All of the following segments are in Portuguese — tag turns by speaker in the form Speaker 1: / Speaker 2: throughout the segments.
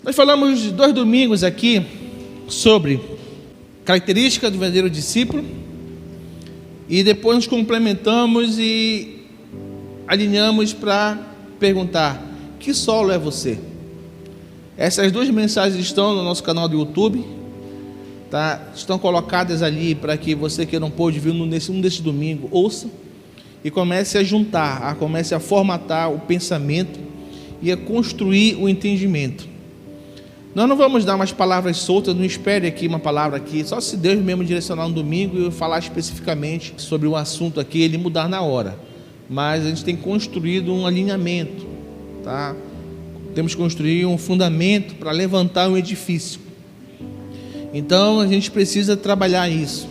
Speaker 1: Nós falamos 2 domingos aqui sobre características do verdadeiro discípulo e depois nos complementamos e alinhamos para perguntar: que solo é você? Essas 2 mensagens estão no nosso canal do YouTube, tá? Estão colocadas ali para que você que não pôde vir um desses domingos ouça e comece a juntar, comece a formatar o pensamento e a construir o entendimento. Nós não vamos dar mais palavras soltas, não espere aqui uma palavra aqui, só se Deus mesmo direcionar um domingo e eu falar especificamente sobre um assunto aqui, ele mudar na hora. Mas a gente tem construído um alinhamento, tá? Temos que construir um fundamento para levantar um edifício. Então a gente precisa trabalhar isso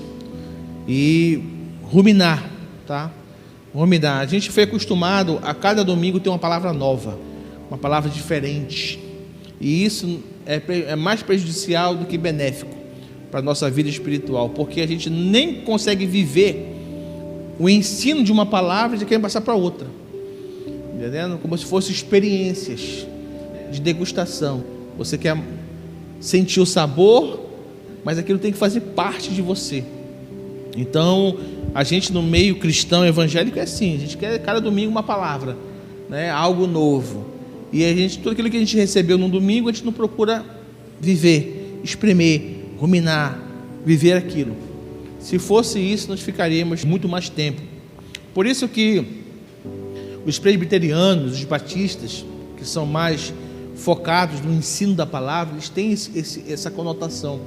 Speaker 1: e ruminar, tá? Ruminar. A gente foi acostumado a cada domingo ter uma palavra nova, uma palavra diferente. E isso é mais prejudicial do que benéfico para a nossa vida espiritual, porque a gente nem consegue viver o ensino de uma palavra e já quer passar para outra, entendendo? Como se fossem experiências de degustação. Você quer sentir o sabor, mas aquilo tem que fazer parte de você. Então, a gente no meio cristão evangélico é assim, a gente quer cada domingo uma palavra, né? Algo novo. E a gente, tudo aquilo que a gente recebeu no domingo, a gente não procura viver, espremer, ruminar, viver aquilo. Se fosse isso, nós ficaríamos muito mais tempo. Por isso que os presbiterianos, os batistas, que são mais focados no ensino da palavra, eles têm essa conotação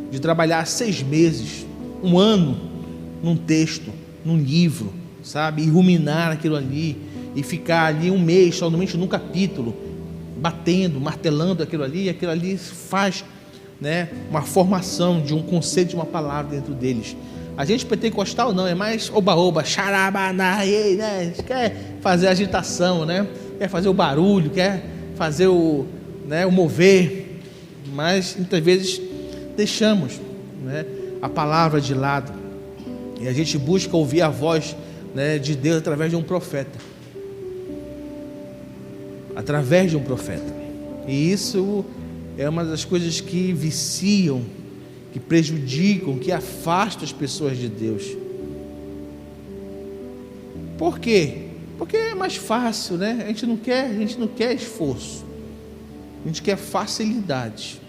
Speaker 1: de trabalhar 6 meses, 1 ano, num texto, num livro, sabe? E ruminar aquilo ali, e ficar ali 1 mês, somente num capítulo, batendo, martelando aquilo ali faz, né, uma formação de um conceito de uma palavra dentro deles. A gente pentecostal não, é mais oba-oba, xarabaná, né? A gente quer fazer agitação, né? Quer fazer o barulho, quer fazer o mover, mas muitas vezes deixamos, né, a palavra de lado e a gente busca ouvir a voz, né, de Deus através de um profeta. Através de um profeta. E isso é uma das coisas que viciam, que prejudicam, que afastam as pessoas de Deus. Por quê? Porque é mais fácil, né? A gente não quer esforço. A gente quer facilidade.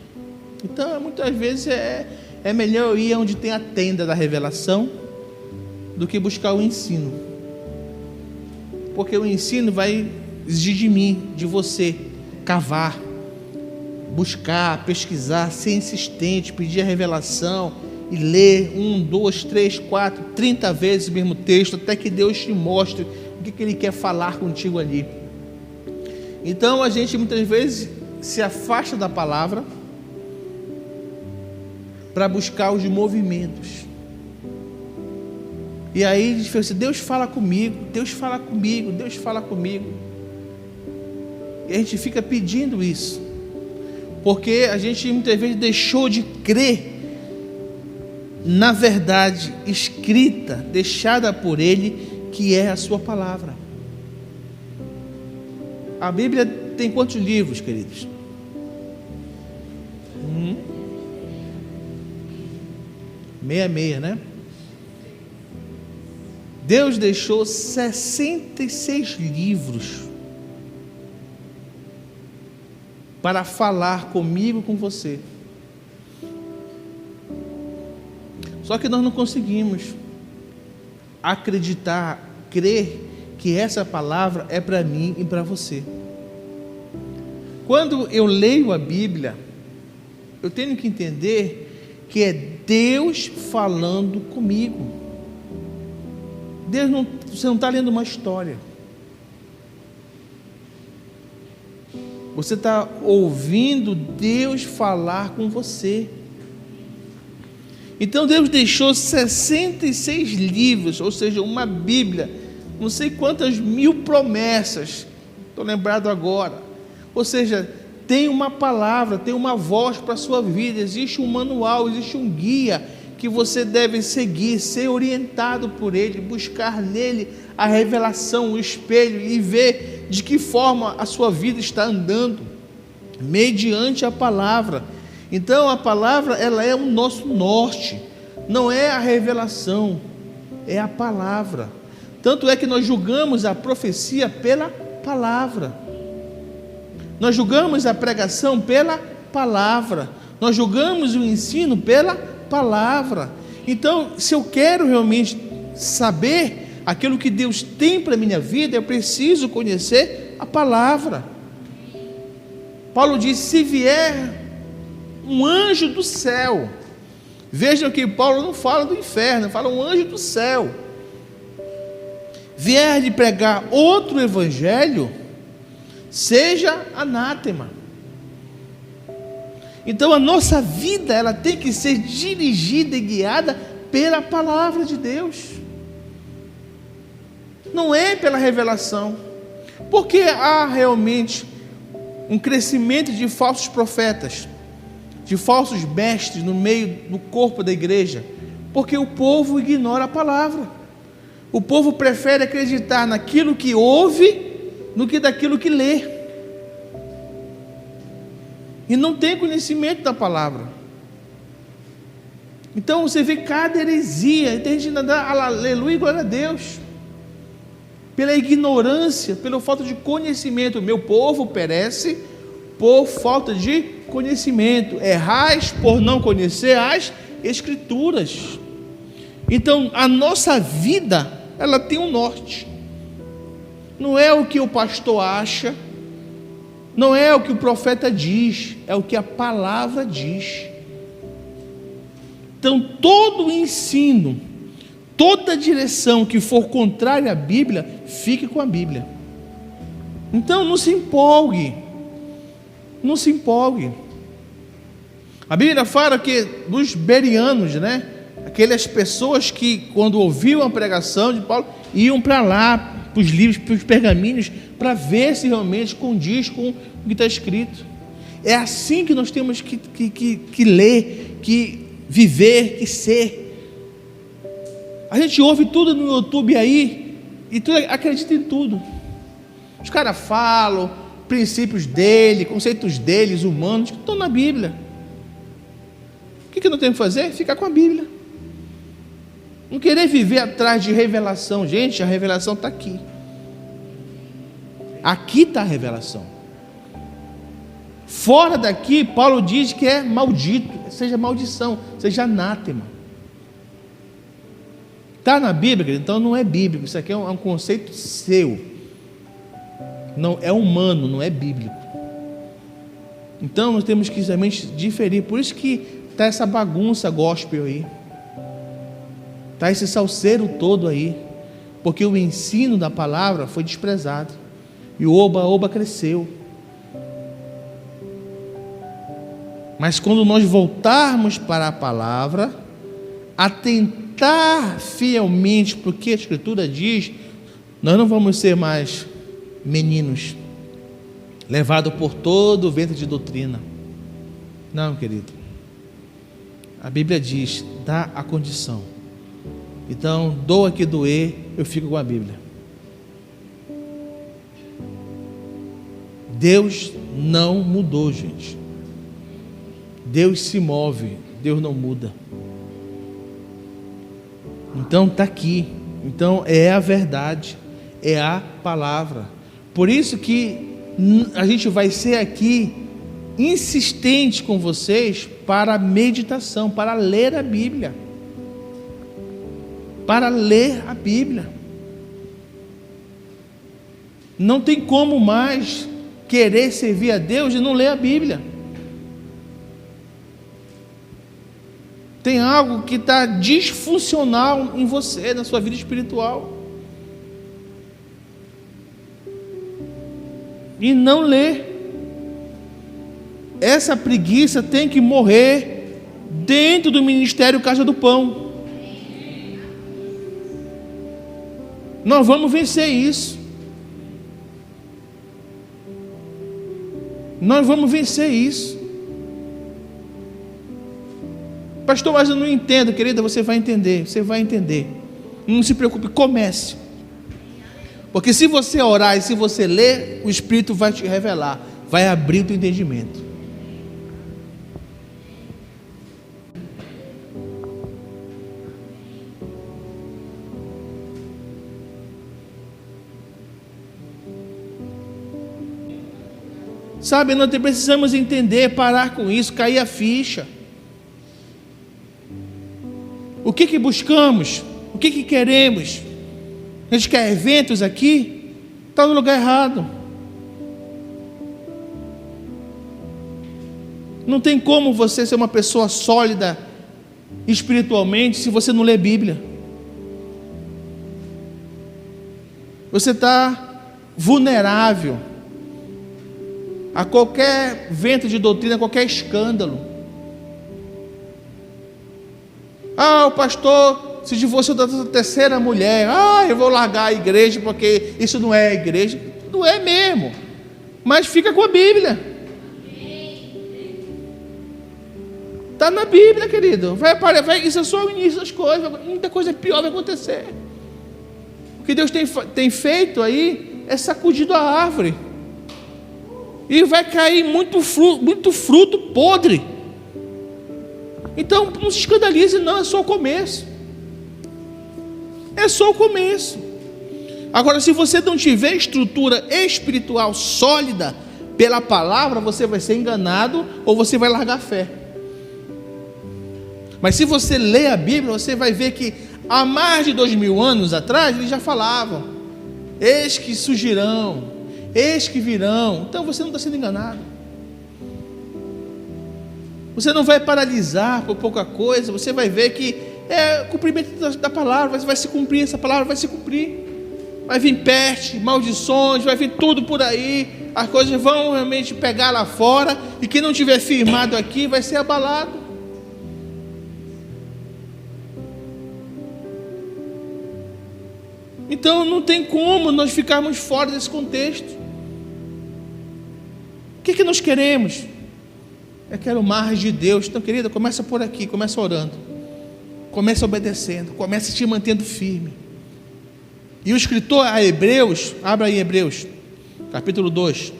Speaker 1: Então, muitas vezes é melhor ir onde tem a tenda da revelação do que buscar o ensino. Porque o ensino vai exigir de mim, de você, cavar, buscar, pesquisar, ser insistente, pedir a revelação e ler 1, 2, 3, 4, 30 vezes o mesmo texto, até que Deus te mostre o que Ele quer falar contigo ali. Então a gente muitas vezes se afasta da palavra para buscar os movimentos. E aí a gente fala assim: Deus fala comigo, Deus fala comigo, Deus fala comigo. E a gente fica pedindo isso, porque a gente muitas vezes deixou de crer na verdade escrita, deixada por Ele, que é a sua palavra. A Bíblia tem quantos livros, queridos? 66, né? Deus deixou 66 livros para falar comigo, com você. Só que nós não conseguimos acreditar, crer que essa palavra é para mim e para você. Quando eu leio a Bíblia, eu tenho que entender que é Deus falando comigo. Você não está lendo uma história. Você está ouvindo Deus falar com você. Então Deus deixou 66 livros, ou seja, uma Bíblia, não sei quantas 1000 promessas, estou lembrado agora. Ou seja, tem uma palavra, tem uma voz para a sua vida, existe um manual, existe um guia que você deve seguir, ser orientado por ele, buscar nele a revelação, o espelho e ver de que forma a sua vida está andando. mediante a palavra. Então a palavra, ela é o nosso norte, não é a revelação, é a palavra. Tanto é que nós julgamos a profecia pela palavra, nós julgamos a pregação pela palavra, nós julgamos o ensino pela palavra. Então, se eu quero realmente saber aquilo que Deus tem para a minha vida, eu preciso conhecer a palavra. Paulo diz: se vier um anjo do céu, vejam que Paulo não fala do inferno, fala um anjo do céu, vier de pregar outro evangelho, seja anátema. Então a nossa vida, ela tem que ser dirigida e guiada pela palavra de Deus, não é pela revelação, porque há realmente um crescimento de falsos profetas, de falsos mestres no meio do corpo da igreja, porque o povo ignora a palavra, o povo prefere acreditar naquilo que ouve do que daquilo que lê, e não tem conhecimento da palavra. Então você vê cada heresia, e tem gente que dá aleluia e glória a Deus, pela ignorância, pela falta de conhecimento. Meu povo perece por falta de conhecimento. Errais por não conhecer as Escrituras. Então a nossa vida, ela tem um norte, não é o que o pastor acha, não é o que o profeta diz, é o que a palavra diz. Então todo o ensino, toda direção que for contrária à Bíblia, fique com a Bíblia. Então não se empolgue, não se empolgue. A Bíblia fala que dos bereanos, né, aquelas pessoas que quando ouviam a pregação de Paulo, iam para lá, para os livros, para os pergaminhos, para ver se realmente condiz com o que está escrito. É assim que nós temos que ler, que viver, que ser. A gente ouve tudo no YouTube aí, e tu acredita em tudo. Os caras falam princípios dele, conceitos deles, humanos, que estão na Bíblia. O que eu não tenho que fazer? Ficar com a Bíblia. Não querer viver atrás de revelação. Gente, a revelação está aqui. Aqui está a revelação. Fora daqui, Paulo diz que é maldito, seja maldição, seja anátema. Está na Bíblia, então não é bíblico. Isso aqui é um conceito seu. Não é humano, não é bíblico. Então nós temos que realmente diferir. Por isso que está essa bagunça gospel aí, está esse salseiro todo aí, porque o ensino da palavra foi desprezado, e o oba-oba cresceu. Mas quando nós voltarmos para a palavra, atentar fielmente para o que a Escritura diz, nós não vamos ser mais meninos, levados por todo o vento de doutrina. Não, querido. A Bíblia diz: dá a condição. Então, doa que doer, eu fico com a Bíblia. Deus não mudou, gente. Deus se move, Deus não muda. Então está aqui. Então é a verdade, é a palavra. Por isso que a gente vai ser aqui insistente com vocês para a meditação, para ler a Bíblia. Para ler a Bíblia. Não tem como mais querer servir a Deus e não ler a Bíblia. Tem algo que está disfuncional em você, na sua vida espiritual, e não lê. Essa preguiça tem que morrer dentro do ministério Casa do Pão. Nós vamos vencer isso. Nós vamos vencer isso. Pastor, mas eu não entendo. Querida, você vai entender. Você vai entender. Não se preocupe, comece. Porque se você orar e se você ler, o Espírito vai te revelar. vai abrir o teu entendimento. Sabe, nós precisamos entender, parar com isso, cair a ficha. O que buscamos? O que queremos? A gente quer eventos aqui? Está no lugar errado. Não tem como você ser uma pessoa sólida espiritualmente se você não lê Bíblia. Você está vulnerável a qualquer vento de doutrina, a qualquer escândalo. O pastor se divorciou da terceira mulher. Eu vou largar a igreja porque isso não é a igreja. Não é mesmo. Mas fica com a Bíblia. Está na Bíblia, querido. Isso é só o início das coisas. Muita coisa pior vai acontecer. O que Deus tem feito aí é sacudido a árvore. E vai cair muito fruto podre. Então não se escandalize, não, é só o começo. É só o começo. Agora, se você não tiver estrutura espiritual sólida pela palavra, você vai ser enganado ou você vai largar a fé. Mas se você ler a Bíblia, você vai ver que há mais de 2000 anos atrás, eles já falavam: eis que surgirão, eis que virão. Então você não está sendo enganado. Você não vai paralisar por pouca coisa. Você vai ver que é cumprimento da palavra. Vai se cumprir, essa palavra vai se cumprir. Vai vir peste, maldições, vai vir tudo por aí. As coisas vão realmente pegar lá fora. E quem não tiver firmado aqui vai ser abalado. Então não tem como nós ficarmos fora desse contexto. O que nós queremos? Eu quero mais de Deus. Então, querida, começa por aqui, começa orando, começa obedecendo, começa te mantendo firme. E o escritor a Hebreus, abra aí Hebreus, capítulo 2.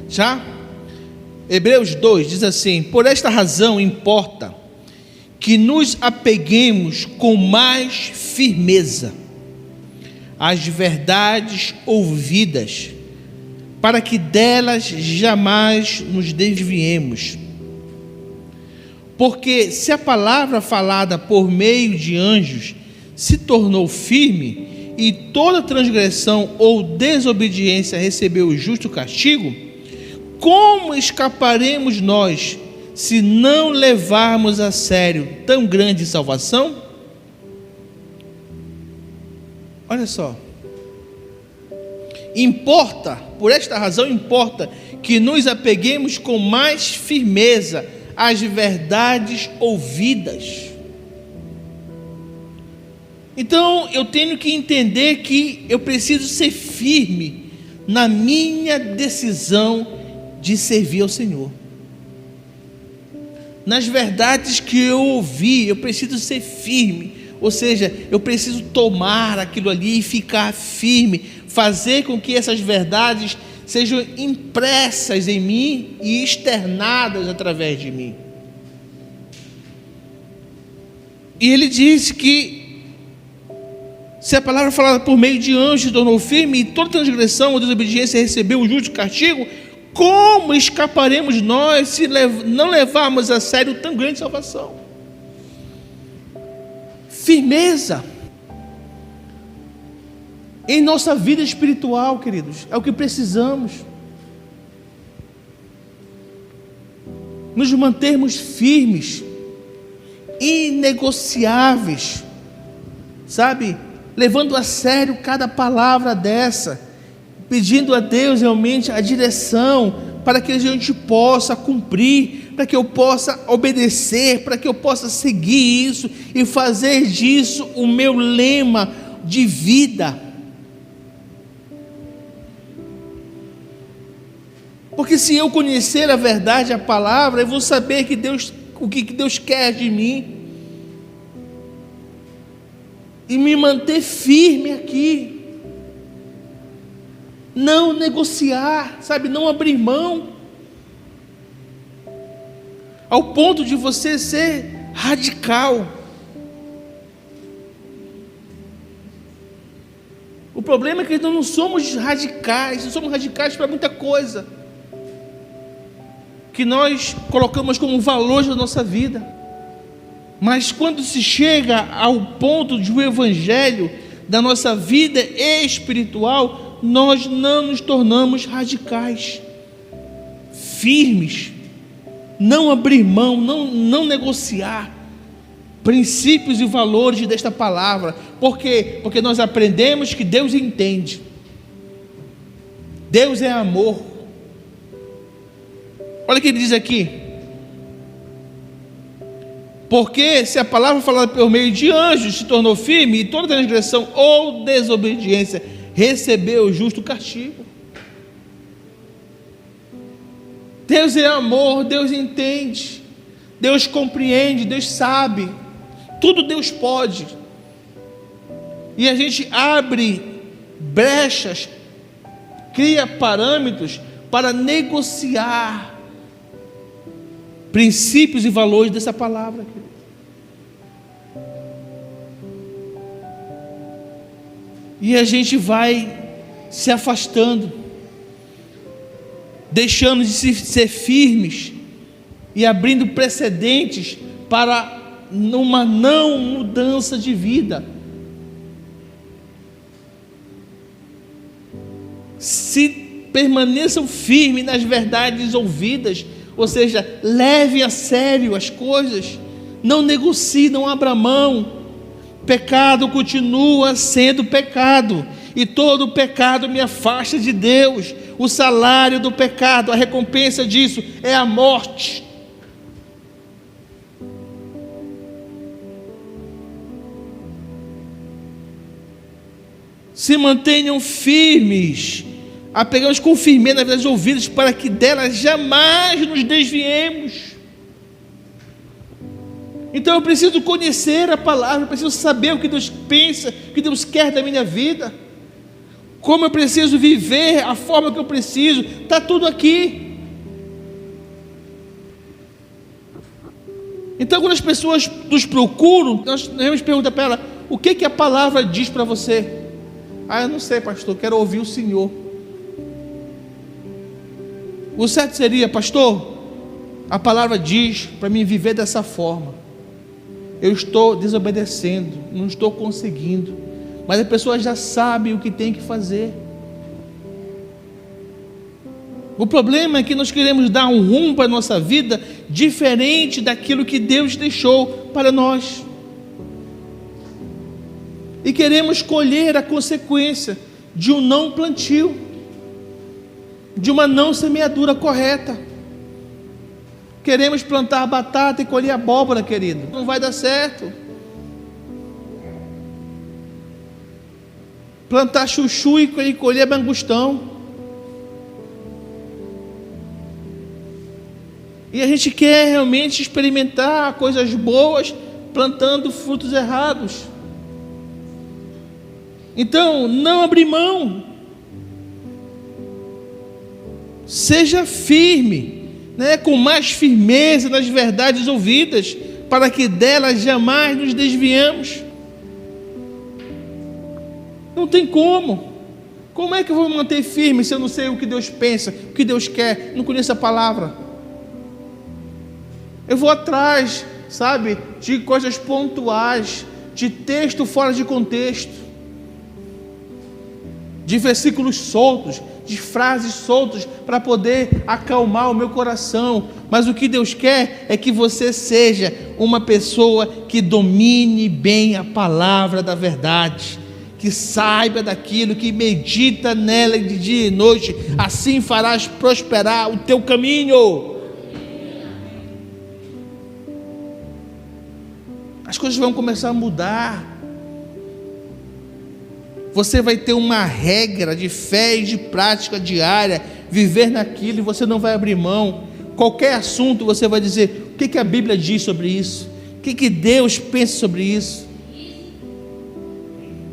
Speaker 1: Já? Hebreus 2 diz assim: por esta razão importa que nos apeguemos com mais firmeza às verdades ouvidas, para que delas jamais nos desviemos. Porque se a palavra falada por meio de anjos se tornou firme, e toda transgressão ou desobediência recebeu o justo castigo, como escaparemos nós se não levarmos a sério tão grande salvação? Olha só. Por esta razão importa que nos apeguemos com mais firmeza às verdades ouvidas. Então eu tenho que entender que eu preciso ser firme na minha decisão de servir ao Senhor. Nas verdades que eu ouvi, eu preciso ser firme. Ou seja, eu preciso tomar aquilo ali e ficar firme, fazer com que essas verdades sejam impressas em mim e externadas através de mim. E ele disse que se a palavra falada por meio de anjos tornou firme, e toda transgressão ou desobediência recebeu o justo castigo, como escaparemos nós se não levarmos a sério tão grande salvação? Firmeza em nossa vida espiritual, queridos, é o que precisamos. Nos mantermos firmes, inegociáveis, sabe? Levando a sério cada palavra dessa, pedindo a Deus realmente a direção para que a gente possa cumprir, para que eu possa obedecer, para que eu possa seguir isso e fazer disso o meu lema de vida. Porque se eu conhecer a verdade, a palavra, eu vou saber o que Deus quer de mim. E me manter firme aqui. Não negociar, sabe? Não abrir mão. Ao ponto de você ser radical. O problema é que nós não somos radicais. Não somos radicais para muita coisa que nós colocamos como valores da nossa vida. Mas quando se chega ao ponto de um evangelho da nossa vida espiritual, nós não nos tornamos radicais, firmes, não abrir mão, não negociar princípios e valores desta palavra. Por quê? Porque nós aprendemos que Deus entende. Deus é amor. Olha o que ele diz aqui. Porque se a palavra falada por meio de anjos se tornou firme, e toda transgressão ou desobediência recebeu o justo castigo. Deus é amor, Deus entende, Deus compreende, Deus sabe, tudo Deus pode. E a gente abre brechas, cria parâmetros para negociar princípios e valores dessa palavra. E a gente vai se afastando, deixando de ser firmes e abrindo precedentes para uma não mudança de vida. Se permaneçam firmes nas verdades ouvidas, ou seja, levem a sério as coisas, não negocie, não abra mão. Pecado continua sendo pecado, e todo pecado me afasta de Deus. O salário do pecado, a recompensa disso é a morte. Se mantenham firmes, apegamos com firmeza nas verdades ouvidas, para que delas jamais nos desviemos. Então eu preciso conhecer a palavra, eu preciso saber o que Deus pensa, o que Deus quer da minha vida, como eu preciso viver, a forma que eu preciso, está tudo aqui. Então quando as pessoas nos procuram, nós devemos perguntar para ela: o que a palavra diz para você? Eu não sei, pastor, quero ouvir o Senhor. O certo seria: pastor, a palavra diz para mim viver dessa forma. Eu estou desobedecendo, não estou conseguindo, mas a pessoa já sabe o que tem que fazer. O problema é que nós queremos dar um rumo para a nossa vida diferente daquilo que Deus deixou para nós, e queremos colher a consequência de um não plantio, de uma não semeadura correta. Queremos plantar batata e colher abóbora, querido. Não vai dar certo. Plantar chuchu e colher mangostão. E a gente quer realmente experimentar coisas boas, plantando frutos errados. Então, não abrir mão. Seja firme, com mais firmeza nas verdades ouvidas, para que delas jamais nos desviemos. Não tem como. Como é que eu vou me manter firme se eu não sei o que Deus pensa, o que Deus quer, não conheço a palavra? Eu vou atrás, sabe, de coisas pontuais, de texto fora de contexto, de versículos soltos, de frases soltas, para poder acalmar o meu coração. Mas o que Deus quer é que você seja uma pessoa que domine bem a palavra da verdade, que saiba daquilo, que medita nela de dia e noite. Assim farás prosperar o teu caminho. As coisas vão começar a mudar. Você vai ter uma regra de fé e de prática diária, viver naquilo, e você não vai abrir mão. Qualquer assunto você vai dizer: o que a Bíblia diz sobre isso? O que Deus pensa sobre isso?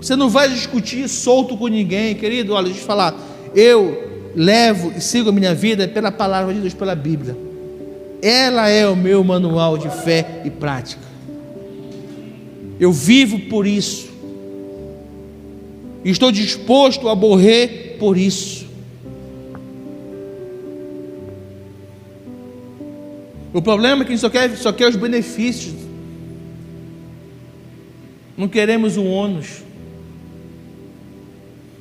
Speaker 1: Você não vai discutir solto com ninguém, querido. Olha, deixa eu te falar, eu levo e sigo a minha vida pela palavra de Deus, pela Bíblia. Ela é o meu manual de fé e prática. Eu vivo por isso. Estou disposto a morrer por isso. O problema é que a gente só quer os benefícios. Não queremos o ônus.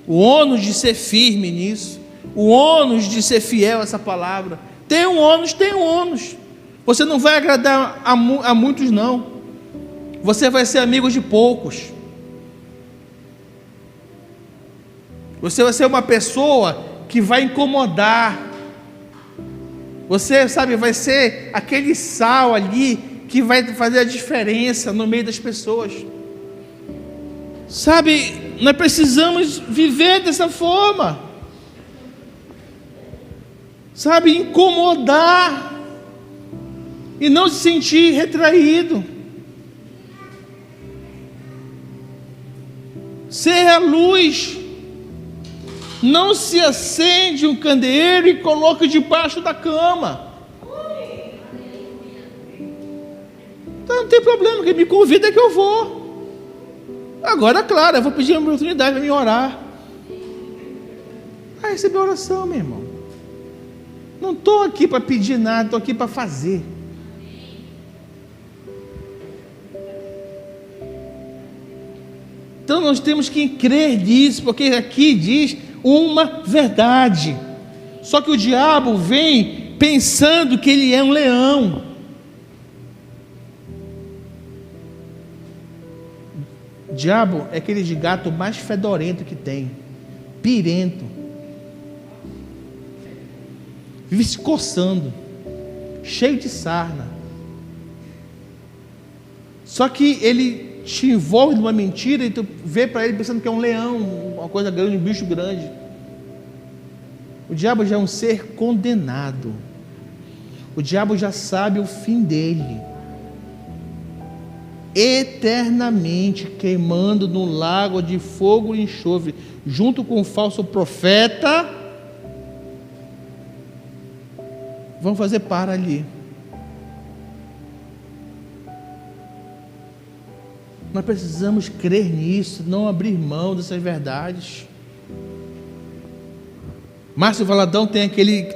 Speaker 1: O ônus de ser firme nisso. O ônus de ser fiel a essa palavra. Tem um ônus, tem um ônus. Você não vai agradar a muitos, não. Você vai ser amigo de poucos. Você vai ser uma pessoa que vai incomodar. Você, sabe, vai ser aquele sal ali que vai fazer a diferença no meio das pessoas. Sabe, nós precisamos viver dessa forma. Sabe, incomodar e não se sentir retraído. Ser a luz. Não se acende um candeeiro e coloca debaixo da cama. Então não tem problema, quem me convida é que eu vou. Agora, claro, eu vou pedir uma oportunidade para me orar. Vai receber oração, meu irmão. Não estou aqui para pedir nada, estou aqui para fazer. Então nós temos que crer nisso, porque aqui diz uma verdade. Só que o diabo vem pensando que ele é um leão. O diabo é aquele de gato mais fedorento que tem, pirento, vive se coçando, cheio de sarna. Só que ele te envolve numa mentira e tu vê para ele pensando que é um leão, uma coisa grande, um bicho grande. O diabo já é um ser condenado. O diabo já sabe o fim dele. Eternamente queimando no lago de fogo e enxofre, junto com o falso profeta, vão fazer para ali. Nós precisamos crer nisso, não abrir mão dessas verdades. Márcio Valadão tem aquele,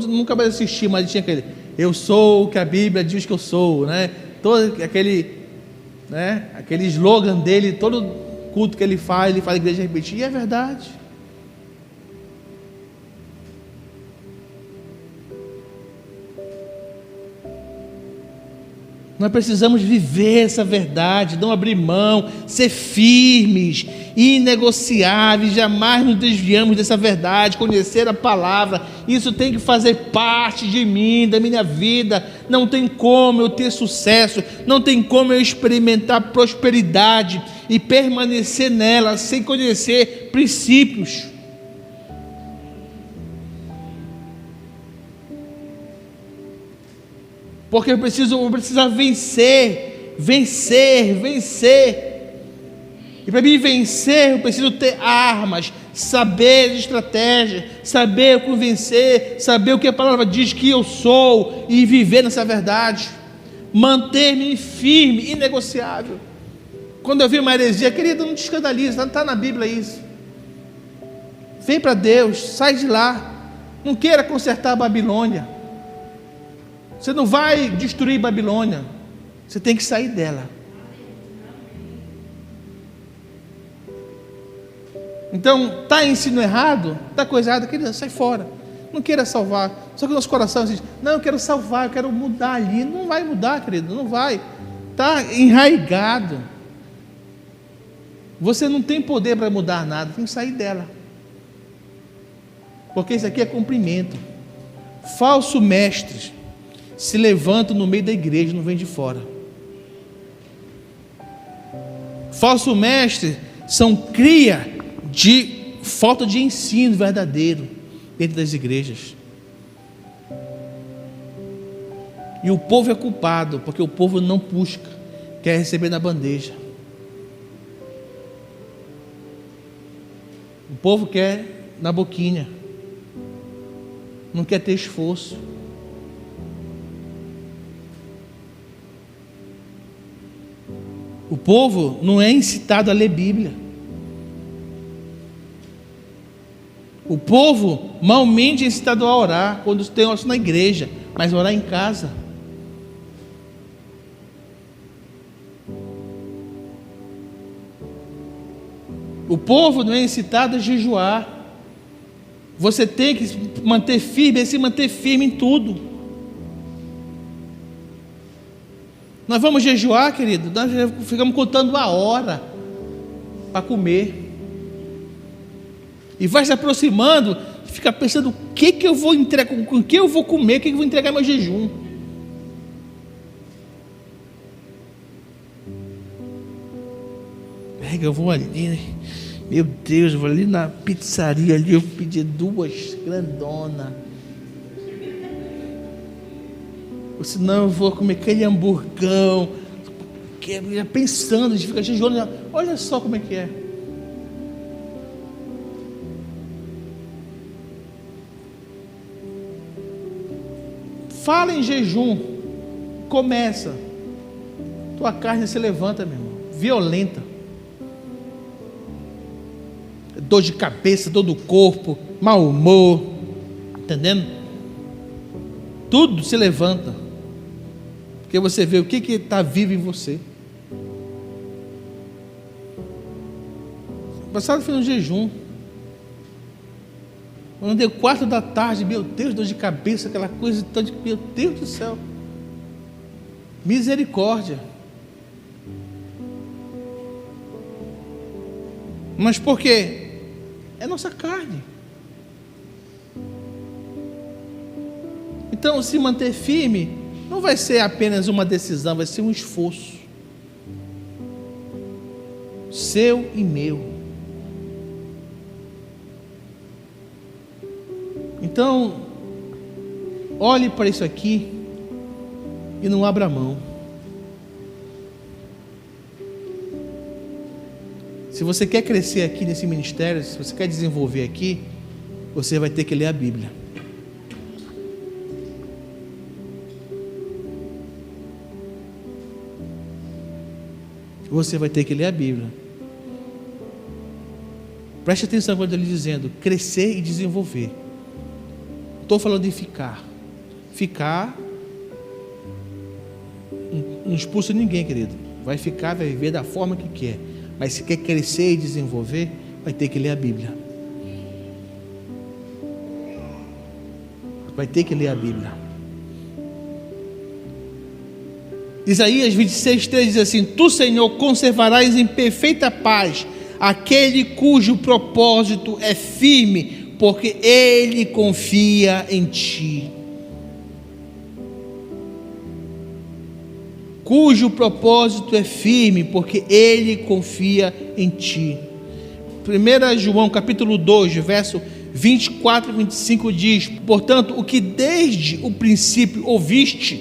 Speaker 1: nunca mais assisti, mas tinha aquele: eu sou o que a Bíblia diz que eu sou, né? Todo aquele slogan dele, todo culto que ele faz a igreja repetir, e é verdade. Nós precisamos viver essa verdade, não abrir mão, ser firmes, inegociáveis, jamais nos desviamos dessa verdade, conhecer a palavra. Isso tem que fazer parte de mim, da minha vida. Não tem como eu ter sucesso, não tem como eu experimentar prosperidade e permanecer nela sem conhecer princípios. Porque eu preciso vencer. E para mim vencer, eu preciso ter armas, saber de estratégia, saber como vencer, saber o que a palavra diz que eu sou e viver nessa verdade. Manter-me firme, inegociável. Quando eu vi uma heresia, querido, não te escandaliza, não está na Bíblia isso. Vem para Deus, sai de lá. Não queira consertar a Babilônia. Você não vai destruir Babilônia. Você tem que sair dela. Então, está ensino errado, está coisa errada, querido, sai fora. Não queira salvar. Só que o nosso coração diz: não, eu quero salvar, eu quero mudar ali. Não vai mudar, querido, não vai. Está enraigado. Você não tem poder para mudar nada, tem que sair dela. Porque isso aqui é cumprimento. Falso mestres se levantam no meio da igreja, não vem de fora. Falso mestre são cria de falta de ensino verdadeiro dentro das igrejas. E o povo é culpado, porque o povo não busca, quer receber na bandeja. O povo quer na boquinha, não quer ter esforço. O povo não é incitado a ler Bíblia. O povo malmente é incitado a orar quando tem oração na igreja, mas orar em casa. O povo não é incitado a jejuar. Você tem que manter firme, é se manter firme em tudo. Nós vamos jejuar, querido, nós ficamos contando a hora para comer. E vai se aproximando, fica pensando o que eu vou entregar, com o que eu vou comer, o que eu vou entregar meu jejum. Pega, eu vou ali, né? Meu Deus, eu vou ali na pizzaria ali, eu pedi 2 grandonas. Ou senão eu vou comer aquele hamburgão. Pensando, a gente fica jejuando, olha só como é que é. Fala em jejum, começa, tua carne se levanta, meu irmão, violenta, dor de cabeça, dor do corpo, mau humor, entendendo? Tudo se levanta, porque você vê o que está vivo em você. Passado foi um jejum, quando deu 4 da tarde, meu Deus, dor de cabeça, aquela coisa, meu Deus do céu, misericórdia. Mas por quê? É nossa carne. Então, se manter firme, não vai ser apenas uma decisão, vai ser um esforço, seu e meu. Então, olhe para isso aqui e não abra mão. Se você quer crescer aqui nesse ministério, se você quer desenvolver aqui, você vai ter que ler a Bíblia. Você vai ter que ler a Bíblia. Preste atenção quando ele dizendo crescer e desenvolver. Estou falando de ficar. Ficar não expulsa ninguém, querido. Vai ficar, vai viver da forma que quer. Mas se quer crescer e desenvolver, vai ter que ler a Bíblia. Vai ter que ler a Bíblia. Isaías 26:3 diz assim: Tu, Senhor, conservarás em perfeita paz aquele cujo propósito é firme, porque ele confia em ti. Cujo propósito é firme, porque ele confia em ti. 1 João capítulo 2, verso 24 e 25 diz: Portanto, o que desde o princípio ouviste,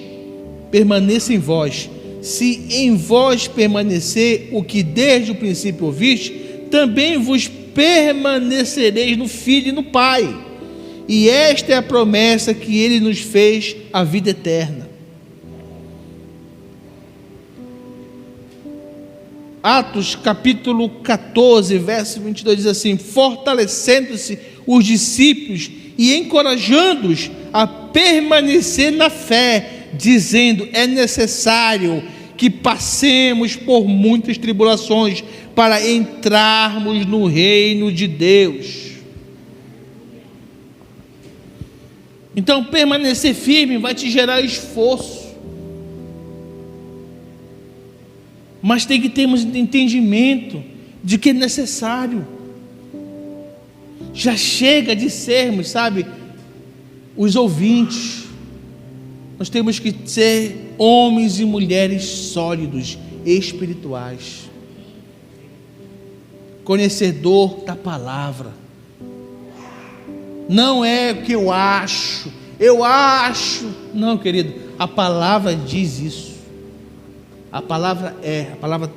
Speaker 1: permaneça em vós. Se em vós permanecer o que desde o princípio ouviste, também vos permanecereis no Filho e no Pai. E esta é a promessa que ele nos fez, a vida eterna. Atos capítulo 14, verso 22 diz assim: fortalecendo-se os discípulos e encorajando-os a permanecer na fé, dizendo: é necessário que passemos por muitas tribulações para entrarmos no reino de Deus. Então, permanecer firme vai te gerar esforço, mas tem que termos entendimento de que é necessário. Já chega de sermos, sabe, os ouvintes. Nós temos que ser homens e mulheres sólidos, espirituais. conhecedor da palavra. Não é o que eu acho. Não, querido, a palavra diz isso. A palavra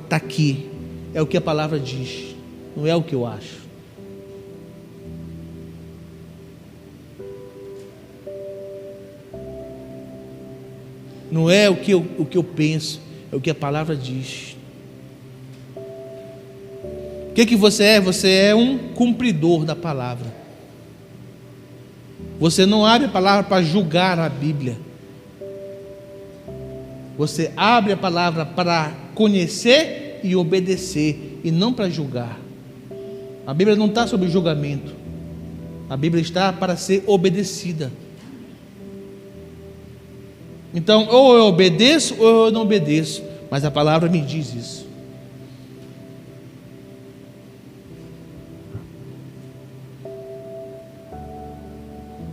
Speaker 1: está aqui. É o que a palavra diz, não é o que eu acho. Não é o que eu penso, é o que a palavra diz. O que você é? Você é um cumpridor da palavra. Você não abre a palavra para julgar a Bíblia. Você abre a palavra para conhecer e obedecer, e não para julgar. A Bíblia não está sobre julgamento. A Bíblia está para ser obedecida. Então, ou eu obedeço ou eu não obedeço, mas a palavra me diz isso.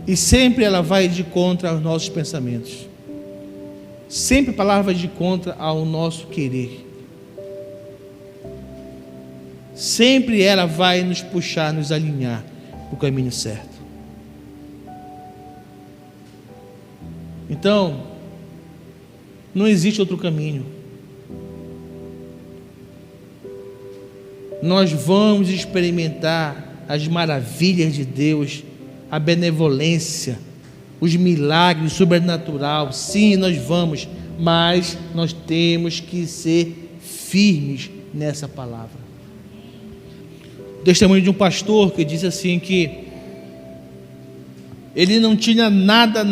Speaker 1: E sempre ela vai de contra aos nossos pensamentos. Sempre a palavra vai de contra ao nosso querer. Sempre ela vai nos puxar, nos alinhar para o caminho certo. Então, não existe outro caminho. Nós vamos experimentar as maravilhas de Deus, a benevolência, os milagres, o sobrenatural. Sim, nós vamos, mas nós temos que ser firmes nessa palavra. Testemunho de um pastor que disse assim que ele não tinha nada.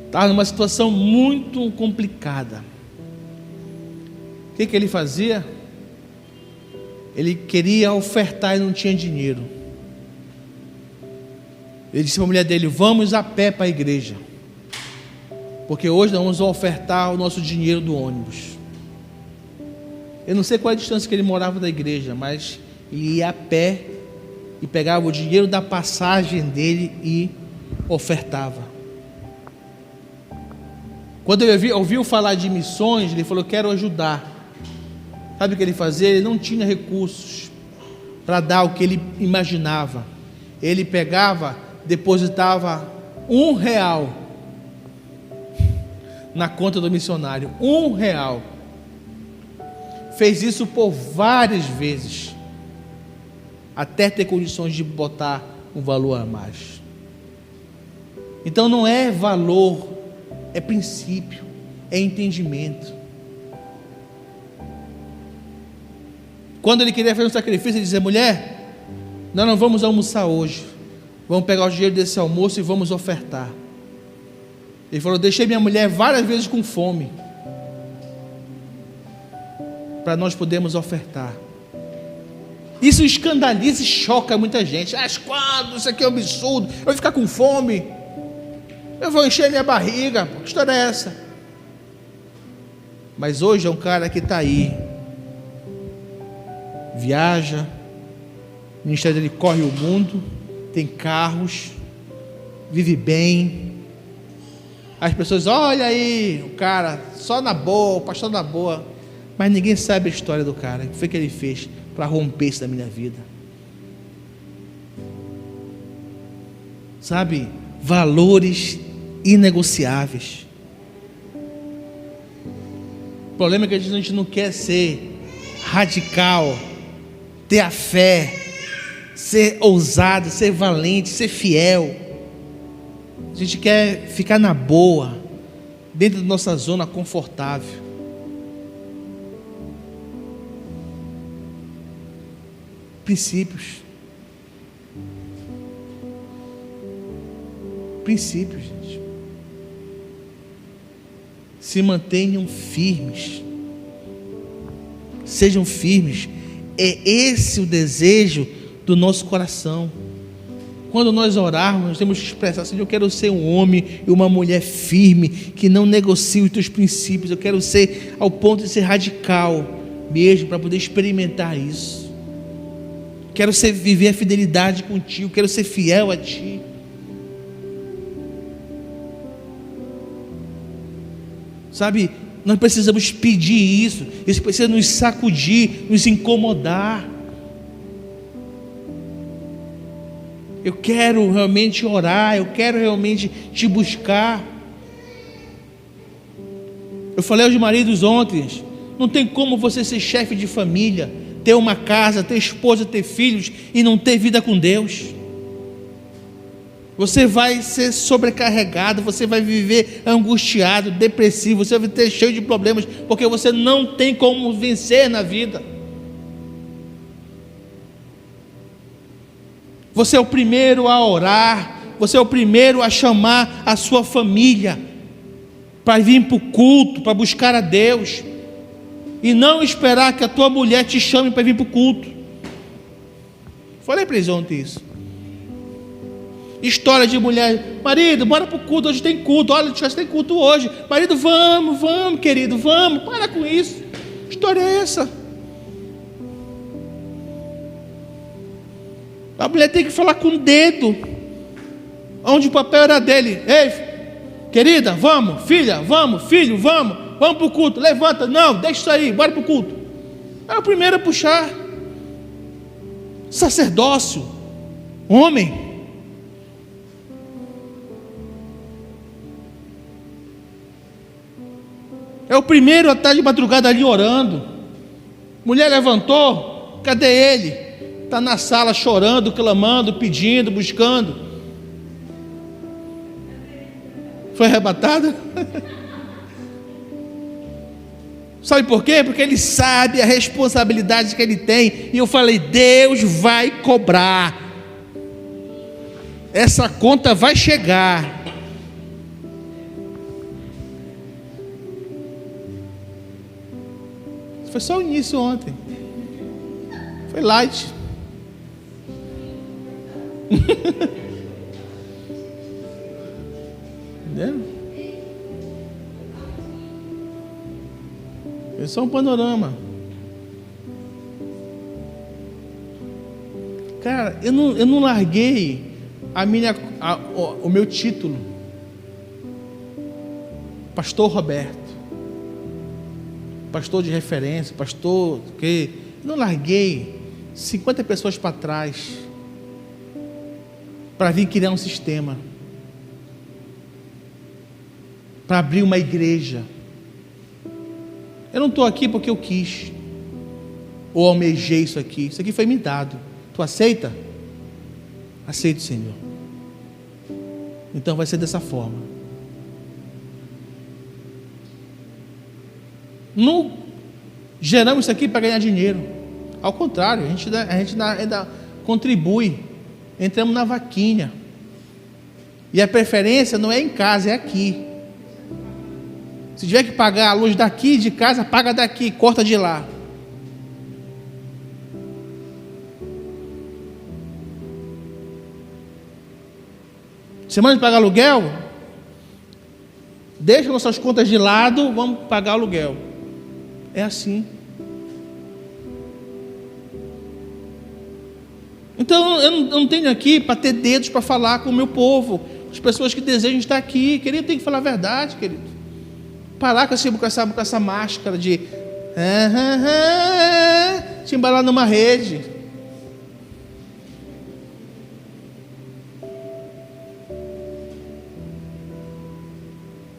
Speaker 1: Estava numa situação muito complicada. O que ele fazia? Ele queria ofertar e não tinha dinheiro. Ele disse para a mulher dele: vamos a pé para a igreja, porque hoje nós vamos ofertar o nosso dinheiro do ônibus. Eu não sei qual é a distância que ele morava da igreja, mas ele ia a pé e pegava o dinheiro da passagem dele e ofertava. Quando ele ouviu falar de missões, ele falou: quero ajudar. Sabe o que ele fazia? Ele não tinha recursos para dar o que ele imaginava. Ele pegava, depositava R$1 na conta do missionário. R$1. Fez isso por várias vezes, até ter condições de botar um valor a mais. Então não é valor, é princípio, é entendimento. Quando ele queria fazer um sacrifício, ele dizia: mulher, nós não vamos almoçar hoje, vamos pegar o dinheiro desse almoço e vamos ofertar. Ele falou: deixei minha mulher várias vezes com fome, para nós podermos ofertar. Isso escandaliza e choca muita gente. Quando isso aqui é um absurdo, eu vou ficar com fome, eu vou encher minha barriga, que história é essa? Mas hoje é um cara que está aí, viaja, o ministério dele corre o mundo, tem carros, vive bem. As pessoas: olha aí, o cara só na boa, o pastor na boa. Mas ninguém sabe a história do cara. O que foi que ele fez para romper isso da minha vida? Sabe, valores inegociáveis. O problema é que a gente não quer ser radical, ter a fé, ser ousado, ser valente, ser fiel. A gente quer ficar na boa, dentro da nossa zona confortável. Princípios, gente. Se mantenham firmes, sejam firmes. É esse o desejo do nosso coração. Quando nós orarmos, nós temos que expressar assim: eu quero ser um homem e uma mulher firme, que não negocie os teus princípios. Eu quero ser ao ponto de ser radical mesmo, para poder experimentar isso. Quero viver a fidelidade contigo, quero ser fiel a ti. Sabe, Nós precisamos pedir isso. Isso precisa nos sacudir, nos incomodar. Eu quero realmente orar, eu quero realmente te buscar. Eu falei aos maridos ontem, não tem como você ser chefe de família, ter uma casa, ter esposa, ter filhos e não ter vida com Deus. Você vai ser sobrecarregado, você vai viver angustiado, depressivo, você vai ter cheio de problemas, porque você não tem como vencer na vida. Você é o primeiro a orar, você é o primeiro a chamar a sua família para vir para o culto, para buscar a Deus, e não esperar que a tua mulher te chame para vir para o culto. Falei para eles ontem isso. História de mulher: marido, bora para o culto, hoje tem culto, olha, já tem culto hoje. Marido, vamos, querido, vamos, para com isso. Que história é essa? A mulher tem que falar com o dedo, onde o papel era dele. Ei, querida, vamos, filha, vamos, filho, vamos para o culto, levanta, não, deixa isso aí, bora para o culto. É o primeiro a puxar. Sacerdócio, homem. É o primeiro a estar de madrugada ali orando. Mulher levantou, cadê ele? Está na sala chorando, clamando, pedindo, buscando. Foi arrebatada? Sabe por quê? Porque ele sabe a responsabilidade que ele tem. E eu falei: Deus vai cobrar. Essa conta vai chegar. Foi só o início ontem. Foi light. Entendeu? É só um panorama. Cara, eu não larguei o meu título, Pastor Roberto, pastor de referência, pastor que não larguei 50 pessoas para trás para vir criar um sistema, para abrir uma igreja. Eu não estou aqui porque eu quis ou almejei isso aqui foi me dado. Tu aceita? Aceito, Senhor. Então vai ser dessa forma. Não geramos isso aqui para ganhar dinheiro. Ao contrário, a gente ainda contribui. Entramos na vaquinha. E a preferência não é em casa, é aqui. Se tiver que pagar a luz daqui de casa, paga daqui, corta de lá. Semana de pagar aluguel? Deixa nossas contas de lado, vamos pagar aluguel. É assim. Então eu não tenho aqui para ter dedos para falar com o meu povo, as pessoas que desejam estar aqui. Querido, tem que falar a verdade, querido. Parar com essa máscara de te embalar numa rede.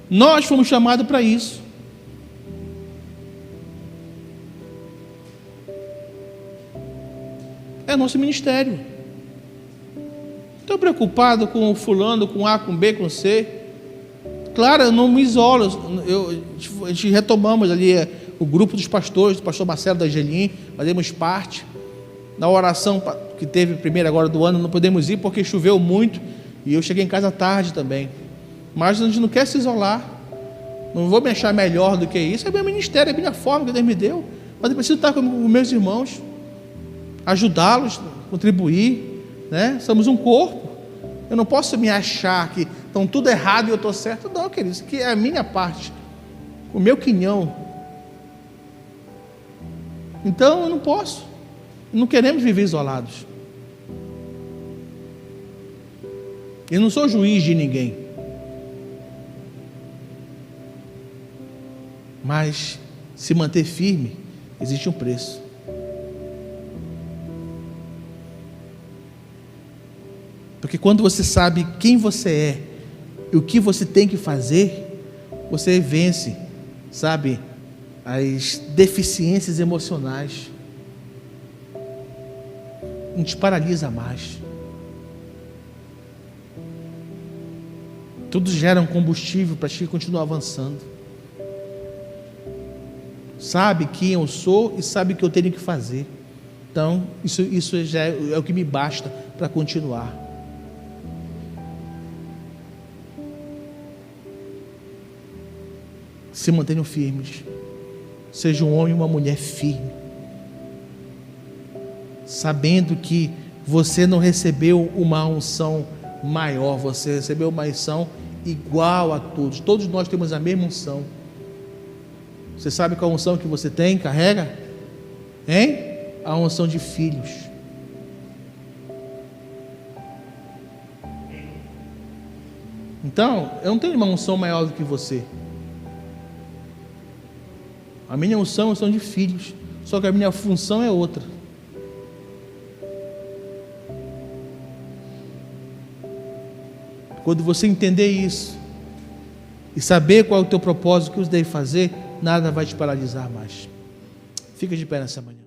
Speaker 1: Nós fomos chamados para isso. É nosso ministério. Estou preocupado com o fulano, com A, com B, com C. Claro, eu não me isolo. A gente retomamos ali o grupo dos pastores, do pastor Marcelo da Angelim, fazemos parte. Na oração que teve primeiro agora do ano, não podemos ir porque choveu muito e eu cheguei em casa tarde também. Mas a gente não quer se isolar. Não vou me achar melhor do que isso. É meu ministério, é a minha forma que Deus me deu. Mas eu preciso estar com meus irmãos, ajudá-los, contribuir, né? Somos um corpo. Eu não posso me achar que estão tudo errado e eu estou certo. Não, querido, isso aqui é a minha parte, o meu quinhão. Então eu não posso. Não queremos viver isolados. Eu não sou juiz de ninguém. Mas se manter firme, existe um preço. Porque quando você sabe quem você é e o que você tem que fazer, você vence, sabe, as deficiências emocionais. Não te paralisa mais. Tudo gera um combustível para te continuar avançando. Sabe quem eu sou e sabe o que eu tenho que fazer. Então, isso já é o que me basta para continuar. Se mantenham firmes. Seja um homem e uma mulher firme. Sabendo que você não recebeu uma unção maior, você recebeu uma unção igual a todos. Todos nós temos a mesma unção. Você sabe qual a unção que você tem, carrega? Hein? A unção de filhos. Então, eu não tenho uma unção maior do que você. A minha unção é a unção de filhos. Só que a minha função é outra. Quando você entender isso e saber qual é o teu propósito, o que você deve fazer, nada vai te paralisar mais. Fica de pé nessa manhã.